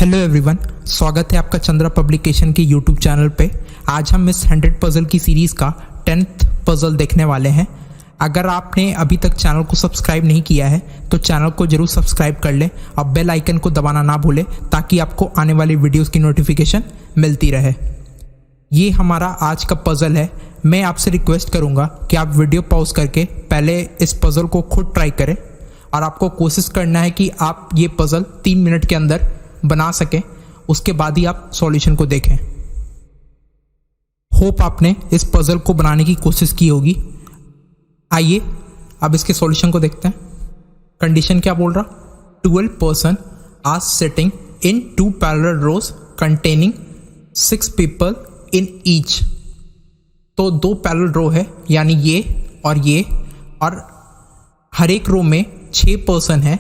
Hello everyone, स्वागत है आपका चंद्रा पब्लिकेशन के यूट्यूब चैनल पे। आज हम इस 100 पजल की सीरीज़ का 10th पजल देखने वाले हैं। अगर आपने अभी तक चैनल को सब्सक्राइब नहीं किया है तो चैनल को जरूर सब्सक्राइब कर लें और बेल आइकन को दबाना ना भूलें ताकि आपको आने वाली वीडियोस की नोटिफिकेशन मिलती रहे। ये हमारा आज का पजल है। मैं आपसे रिक्वेस्ट करूँगा कि आप वीडियो पॉज करके पहले इस पजल को खुद ट्राई करें और आपको कोशिश करना है कि आप ये पजल 3 मिनट के अंदर बना सकें। उसके बाद ही आप सॉल्यूशन को देखें। होप आपने इस पजल को बनाने की कोशिश की होगी। आइए अब इसके सॉल्यूशन को देखते हैं। कंडीशन क्या बोल रहा? 12 person are sitting in 2 parallel rows containing 6 people in each. तो 2 पैरेलल रो है, यानी ये, और हर एक रो में 6 पर्सन है,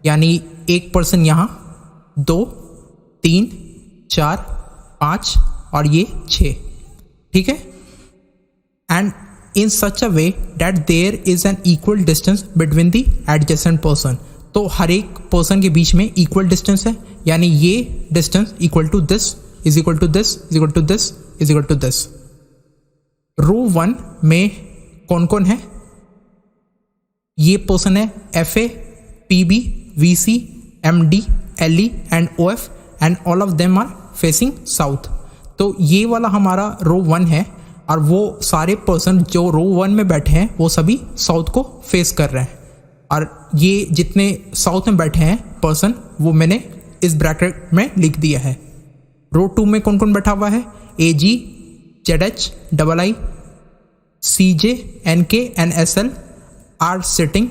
यानी एक पर्सन यहाँ, 2, 3, 4, 5 और ये 6। ठीक है। And in such a way that there is an equal distance between the adjacent person. तो हर एक पर्सन के बीच में इक्वल डिस्टेंस है, यानी ये distance equal to this is equal to this is equal to this is equal to this. Row 1 में कौन कौन है? ये पर्सन है FA, PB, VC, MD, LE and OF and all of them are facing south. तो ये वाला हमारा रो 1 है और वो सारे पर्सन जो रो 1 में बैठे हैं वो सभी साउथ को फेस कर रहे हैं। और ये जितने साउथ में बैठे हैं पर्सन वो मैंने इस ब्रैकेट में लिख दिया है। रो 2 में कौन कौन बैठा हुआ है? AG, ZH, II, CJ, NK and SL are sitting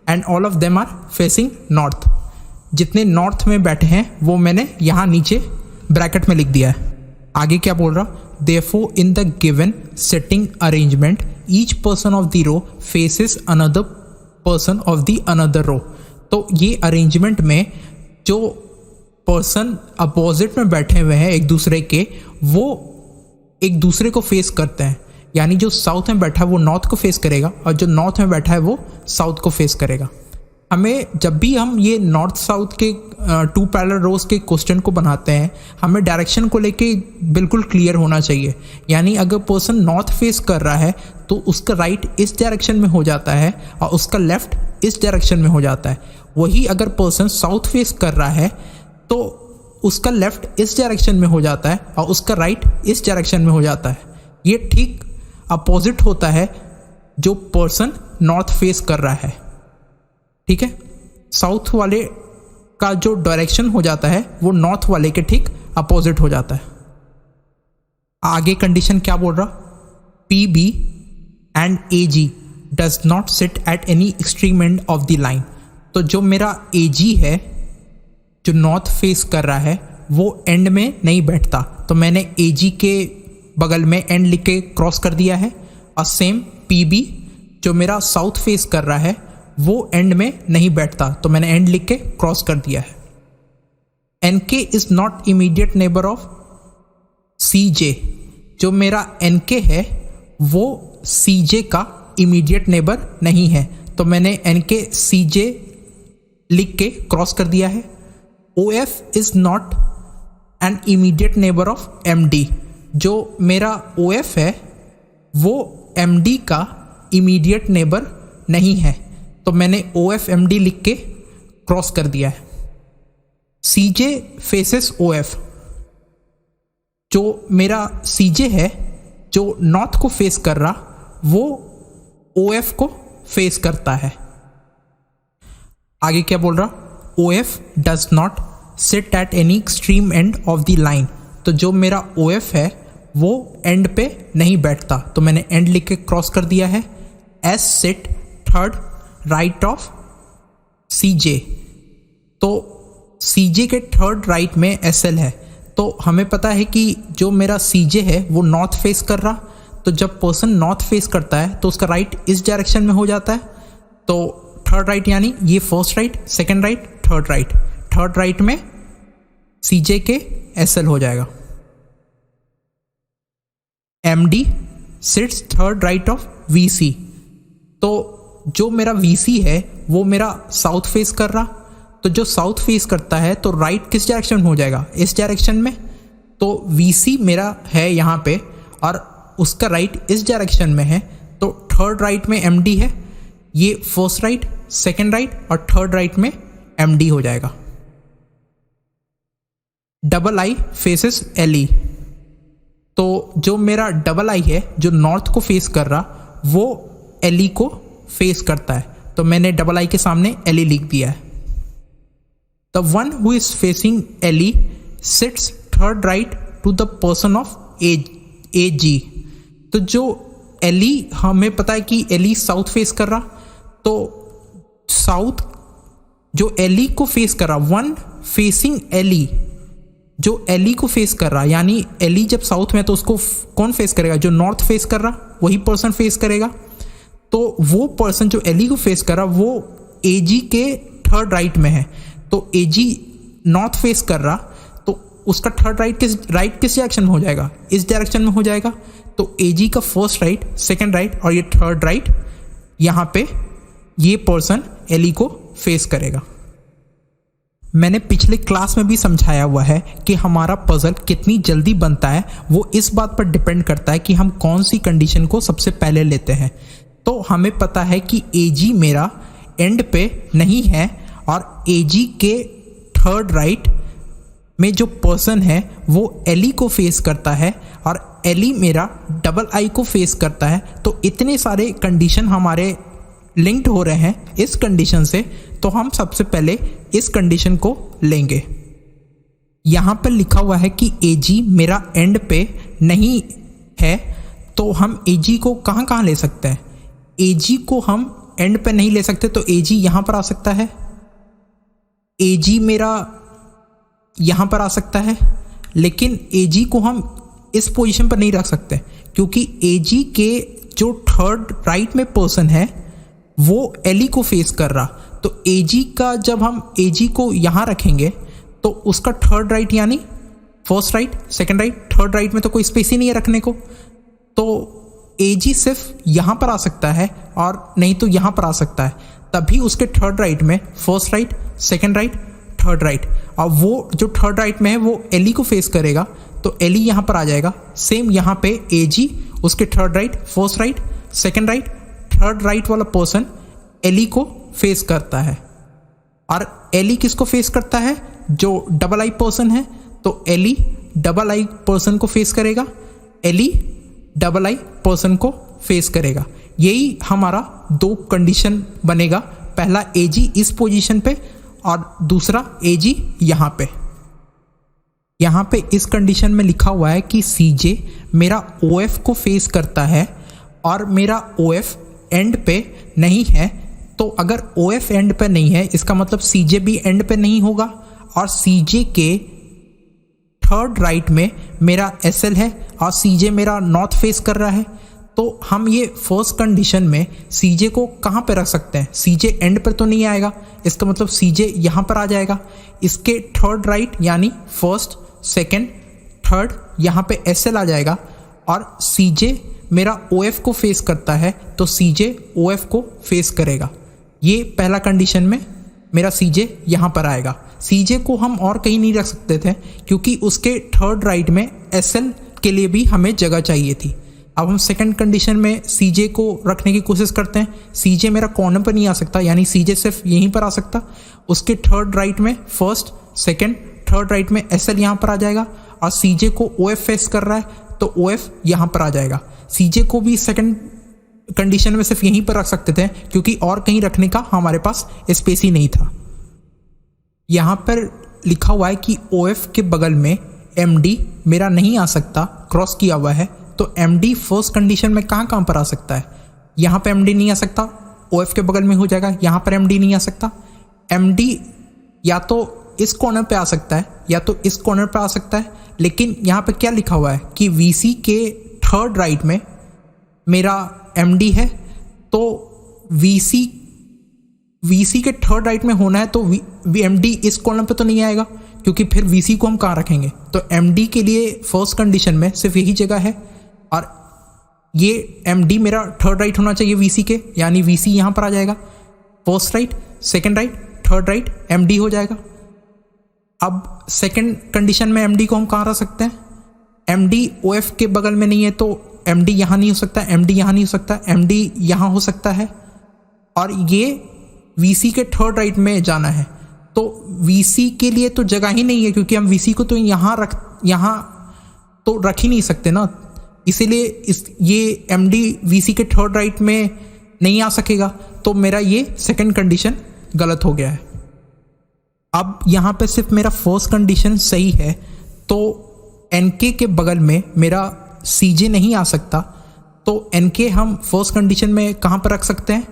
and all of them are facing north. जितने नॉर्थ में बैठे हैं वो मैंने यहाँ नीचे ब्रैकेट में लिख दिया है। आगे क्या बोल रहा? Therefore, in the given sitting arrangement, each person of the row faces another person of the another row. तो ये अरेंजमेंट में जो पर्सन अपोजिट में बैठे हुए हैं एक दूसरे के, वो एक दूसरे को फेस करते हैं। यानी जो साउथ में बैठा है वो नॉर्थ को फेस करेगा और जो नॉर्थ में बैठा है वो साउथ को फेस करेगा। हमें जब भी हम ये नॉर्थ साउथ के 2 पैरेलल रोज के क्वेश्चन को बनाते हैं, हमें डायरेक्शन को लेके बिल्कुल क्लियर होना चाहिए। यानी अगर पर्सन नॉर्थ फेस कर रहा है तो उसका राइट इस डायरेक्शन में हो जाता है और उसका लेफ्ट इस डायरेक्शन में हो जाता है। वही अगर पर्सन साउथ फेस कर रहा है तो उसका लेफ्ट इस डायरेक्शन में हो जाता है और उसका राइट इस डायरेक्शन में हो जाता है। ये ठीक अपोजिट होता है जो पर्सन नॉर्थ फेस कर रहा है। ठीक है। साउथ वाले का जो डायरेक्शन हो जाता है वो नॉर्थ वाले के ठीक अपोजिट हो जाता है। आगे कंडीशन क्या बोल रहा? PB and AG does not sit at any extreme end of the line. तो जो मेरा AG है जो नॉर्थ फेस कर रहा है वो एंड में नहीं बैठता, तो मैंने AG के बगल में एंड लिख के क्रॉस कर दिया है। और सेम PB जो मेरा साउथ फेस कर रहा है वो एंड में नहीं बैठता, तो मैंने एंड लिख के क्रॉस कर दिया है। NK is not immediate neighbour of CJ। जो मेरा NK है वो CJ का इमीडिएट नेबर नहीं है, तो मैंने NK CJ लिख के क्रॉस कर दिया है। OF is not an immediate neighbour of MD। जो मेरा OF है वो MD का इमीडिएट नेबर नहीं है, तो मैंने OF MD लिख के क्रॉस कर दिया है। CJ faces OF। जो मेरा CJ है जो नॉर्थ को फेस कर रहा वो OF को फेस करता है। आगे क्या बोल रहा? OF does not sit at any extreme end of the line. तो जो मेरा OF है वो एंड पे नहीं बैठता, तो मैंने एंड लिख के क्रॉस कर दिया है। S sit third right of CJ। तो CJ के थर्ड राइट में SL है, तो हमें पता है कि जो मेरा CJ है वो नॉर्थ फेस कर रहा, तो जब पर्सन नॉर्थ फेस करता है तो उसका राइट इस डायरेक्शन में हो जाता है। तो थर्ड राइट यानी ये first right, second right, third right. Third right में CJ के SL हो जाएगा। MD seats third right of VC। तो जो मेरा VC है वो मेरा साउथ फेस कर रहा, तो जो साउथ फेस करता है तो राइट किस डायरेक्शन में हो जाएगा, इस डायरेक्शन में। तो VC मेरा है यहाँ पे और उसका राइट इस डायरेक्शन में है, तो थर्ड राइट में MD है, ये फर्स्ट राइट, सेकेंड राइट और थर्ड राइट में MD हो जाएगा। डबल आई फेसेस LE, तो जो मेरा डबल आई है जो नॉर्थ को फेस कर रहा वो LE को फेस करता है, तो मैंने डबल आई के सामने LE लिख दिया है। The one who is facing LE sits third right to the person of AG, तो जो LE हमें पता है कि LE साउथ फेस कर रहा, तो साउथ जो LE को फेस कर रहा, वन फेसिंग LE जो LE को फेस कर रहा, यानी LE जब साउथ में तो उसको कौन फेस करेगा, जो नॉर्थ फेस कर रहा वही पर्सन फेस करेगा। तो वो पर्सन जो LE को फेस कर रहा वो AG के थर्ड राइट में है, तो AG नॉर्थ फेस कर रहा, तो उसका थर्ड राइट किस डायरेक्शन में हो जाएगा, इस डायरेक्शन में हो जाएगा। तो AG का फर्स्ट राइट, सेकेंड राइट और ये थर्ड राइट, यहाँ पे ये पर्सन LE को फेस करेगा। मैंने पिछले क्लास में भी समझाया हुआ है कि हमारा पजल कितनी जल्दी बनता है वो इस बात पर डिपेंड करता है कि हम कौन सी कंडीशन को सबसे पहले लेते हैं। तो हमें पता है कि AG मेरा एंड पे नहीं है और AG के थर्ड राइट में जो पर्सन है वो LE को फेस करता है और LE मेरा डबल आई को फेस करता है। तो इतने सारे कंडीशन हमारे लिंक्ड हो रहे हैं इस कंडीशन से, तो हम सबसे पहले इस कंडीशन को लेंगे। यहाँ पर लिखा हुआ है कि AG मेरा एंड पे नहीं है, तो हम AG को कहाँ ले सकते हैं। AG को हम एंड पे नहीं ले सकते, तो AG यहाँ पर आ सकता है, AG मेरा यहाँ पर आ सकता है, लेकिन AG को हम इस पोजीशन पर नहीं रख सकते क्योंकि AG के जो थर्ड राइट में पर्सन है वो LE को फेस कर रहा। तो AG का जब हम AG को यहाँ रखेंगे तो उसका थर्ड राइट यानी first right, second right, third right में तो कोई स्पेस ही नहीं है रखने को, तो AG सिर्फ यहाँ पर आ सकता है और नहीं तो यहाँ पर आ सकता है। तभी उसके थर्ड राइट में first right, second right, third right, और वो जो थर्ड राइट में है वो LE को फेस करेगा, तो LE यहाँ पर आ जाएगा। सेम यहाँ पे AG उसके third right, first right, second right, third right वाला पर्सन LE को फेस करता है। और LE किसको फेस करता है, जो डबल आई पर्सन है, तो LE डबल आई पर्सन को फेस करेगा, LE डबल आई पर्सन को फेस करेगा। यही हमारा दो कंडीशन बनेगा, पहला AG इस पोजीशन पे और दूसरा AG यहाँ पे। यहाँ पे इस कंडीशन में लिखा हुआ है कि CJ मेरा OF को फेस करता है और मेरा OF एंड पे नहीं है। तो अगर OF एंड पे नहीं है इसका मतलब CJ भी एंड पे नहीं होगा, और CJ के थर्ड राइट में मेरा SL है और CJ मेरा नॉर्थ फेस कर रहा है। तो हम ये फर्स्ट कंडीशन में CJ को कहाँ पे रख सकते हैं, CJ एंड पर तो नहीं आएगा, इसका मतलब CJ यहाँ पर आ जाएगा। इसके थर्ड राइट यानी फर्स्ट, सेकेंड, थर्ड, यहाँ पे SL आ जाएगा और CJ मेरा OF को फेस करता है तो CJ OF को फेस करेगा। ये पहला कंडीशन में मेरा CJ यहाँ पर आएगा। CJ को हम और कहीं नहीं रख सकते थे क्योंकि उसके थर्ड राइट में SL के लिए भी हमें जगह चाहिए थी। अब हम सेकंड कंडीशन में CJ को रखने की कोशिश करते हैं। CJ मेरा कॉर्नर पर नहीं आ सकता, यानी CJ सिर्फ यहीं पर आ सकता। उसके थर्ड राइट में फर्स्ट, सेकेंड, थर्ड राइट में SL यहाँ पर आ जाएगा और CJ को OF फेस कर रहा है तो OF यहाँ पर आ जाएगा। CJ को भी सेकंड कंडीशन में सिर्फ यहीं पर रख सकते थे क्योंकि और कहीं रखने का हमारे पास स्पेस ही नहीं था। यहाँ पर लिखा हुआ है कि OF के बगल में MD मेरा नहीं आ सकता, क्रॉस किया हुआ है, तो MD फर्स्ट कंडीशन में कहाँ पर आ सकता है। यहाँ पे MD नहीं आ सकता, OF के बगल में हो जाएगा, यहाँ पर MD नहीं आ सकता। MD या तो इस कॉर्नर पे आ सकता है या तो इस कॉर्नर पे आ सकता है, लेकिन यहाँ पे क्या लिखा हुआ है कि VC के थर्ड राइट में मेरा MD है, तो VC के थर्ड राइट में होना है तो MD इस कॉलम पे तो नहीं आएगा क्योंकि फिर VC को हम कहाँ रखेंगे। तो MD के लिए फर्स्ट कंडीशन में सिर्फ यही जगह है और ये MD मेरा थर्ड राइट होना चाहिए VC के, यानी VC यहाँ पर आ जाएगा। First right, second right, third right MD हो जाएगा। अब सेकंड कंडीशन में MD को हम कहाँ रख सकते हैं? MD OF के बगल में नहीं है तो MD यहाँ नहीं हो सकता, MD यहाँ नहीं हो सकता, MD यहाँ हो सकता है, और ये VC के थर्ड राइट में जाना है। तो VC के लिए तो जगह ही नहीं है, क्योंकि हम VC को तो यहाँ तो रख ही नहीं सकते ना, इसीलिए ये MD VC के थर्ड राइट में नहीं आ सकेगा। तो मेरा ये सेकंड कंडीशन गलत हो गया है। अब यहाँ पे सिर्फ मेरा फर्स्ट कंडीशन सही है, तो NK के बगल में मेरा CJ नहीं आ सकता। तो NK हम फर्स्ट कंडीशन में कहाँ पर रख सकते हैं?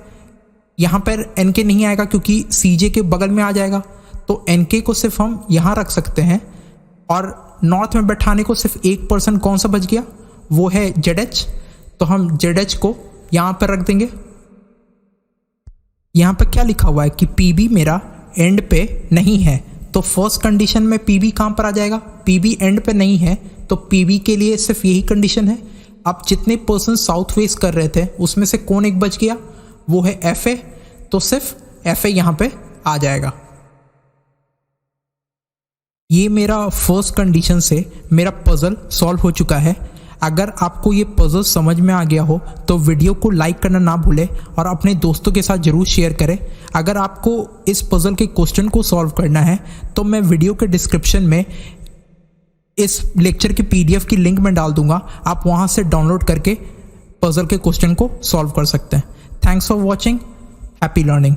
यहाँ पर NK नहीं आएगा क्योंकि CJ के बगल में आ जाएगा, तो NK को सिर्फ हम यहाँ रख सकते हैं। और नॉर्थ में बैठाने को सिर्फ एक पर्सन कौन सा बच गया? वो है ZH, तो हम ZH को यहाँ पर रख देंगे। यहाँ पर क्या लिखा हुआ है कि PB मेरा एंड पे नहीं है, तो फर्स्ट कंडीशन में PB कहाँ पर आ जाएगा? PB एंड पे नहीं है, तो PB के लिए सिर्फ यही कंडीशन है। अब जितने पर्सन साउथ फेस कर रहे थे उसमें से कौन एक बच गया? वो है FA, तो सिर्फ FA यहाँ पे आ जाएगा। ये मेरा फर्स्ट कंडीशन से मेरा पजल सॉल्व हो चुका है। अगर आपको ये पजल समझ में आ गया हो तो वीडियो को लाइक करना ना भूलें और अपने दोस्तों के साथ ज़रूर शेयर करें। अगर आपको इस पजल के क्वेश्चन को सॉल्व करना है तो मैं वीडियो के डिस्क्रिप्शन में इस लेक्चर की PDF की लिंक मैं डाल दूंगा, आप वहाँ से डाउनलोड करके पजल के क्वेश्चन को सॉल्व कर सकते हैं। Thanks for watching, happy learning.